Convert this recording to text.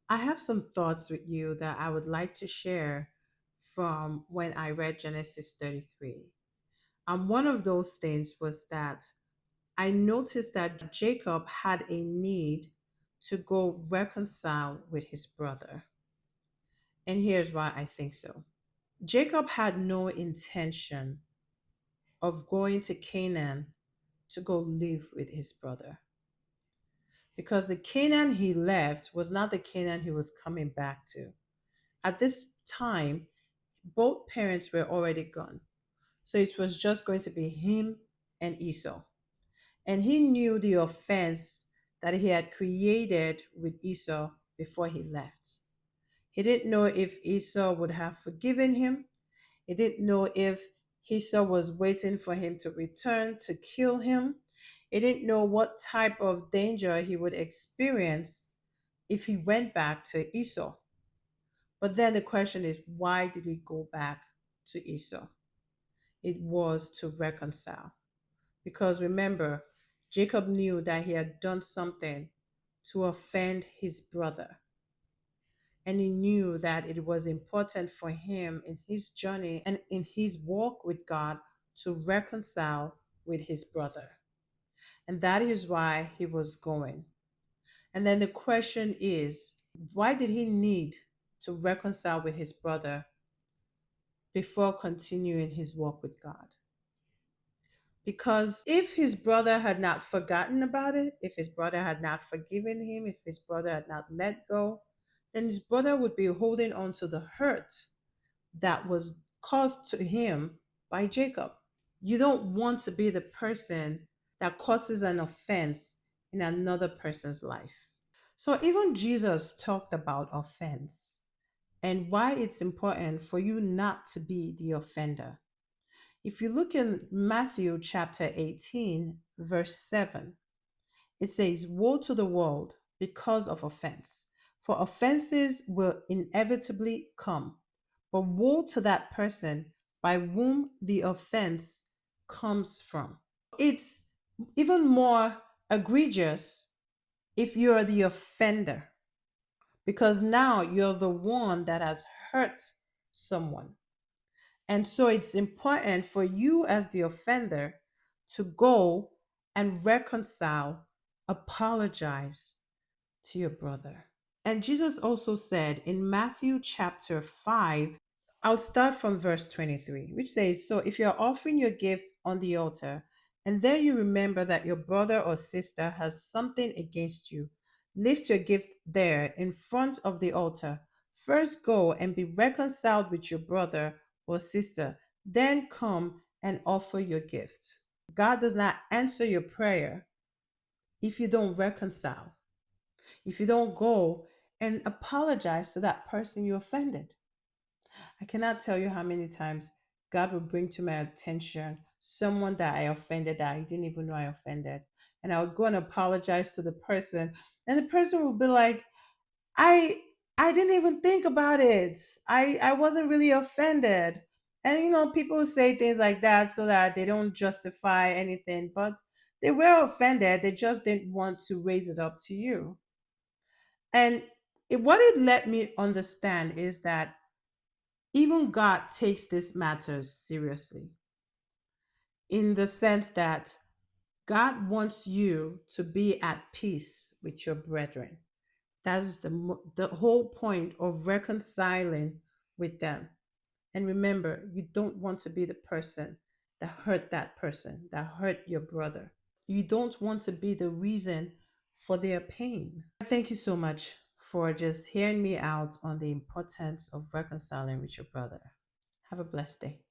I have some thoughts with you that I would like to share from when I read Genesis 33. And one of those things was that I noticed that Jacob had a need to go reconcile with his brother. And here's why I think so. Jacob had no intention of going to Canaan to go live with his brother because the Canaan he left was not the Canaan he was coming back to. At this time, both parents were already gone. So it was just going to be him and Esau. And he knew the offense that he had created with Esau before he left. He didn't know if Esau would have forgiven him. He didn't know if Esau was waiting for him to return to kill him. He didn't know what type of danger he would experience if he went back to Esau. But then the question is, why did he go back to Esau? It was to reconcile. Because remember, Jacob knew that he had done something to offend his brother. And he knew that it was important for him in his journey and in his walk with God to reconcile with his brother. And that is why he was going. And then the question is, why did he need to reconcile with his brother before continuing his walk with God? Because if his brother had not forgotten about it, if his brother had not forgiven him, if his brother had not let go, then his brother would be holding on to the hurt that was caused to him by Jacob. You don't want to be the person that causes an offense in another person's life. So even Jesus talked about offense and why it's important for you not to be the offender. If you look in Matthew chapter 18, verse 7, it says, "Woe to the world because of offense, for offenses will inevitably come. But woe to that person by whom the offense comes from." It's even more egregious if you're the offender, because now you're the one that has hurt someone. And so it's important for you as the offender to go and reconcile, apologize to your brother. And Jesus also said in Matthew chapter 5, I'll start from verse 23, which says, "So if you're offering your gift on the altar, and there you remember that your brother or sister has something against you, lift your gift there in front of the altar. First go and be reconciled with your brother or sister, then come and offer your gift." God does not answer your prayer if you don't reconcile, if you don't go and apologize to that person you offended. I cannot tell you how many times God will bring to my attention someone that I offended that I didn't even know I offended. And I would go and apologize to the person. And the person will be like, I I didn't even think about it. I wasn't really offended. And people say things like that so that they don't justify anything, but they were offended. They just didn't want to raise it up to you. And what it let me understand is that even God takes this matter seriously in the sense that God wants you to be at peace with your brethren. That is the whole point of reconciling with them. And remember, you don't want to be the person that hurt that person, that hurt your brother. You don't want to be the reason for their pain. Thank you so much for just hearing me out on the importance of reconciling with your brother. Have a blessed day.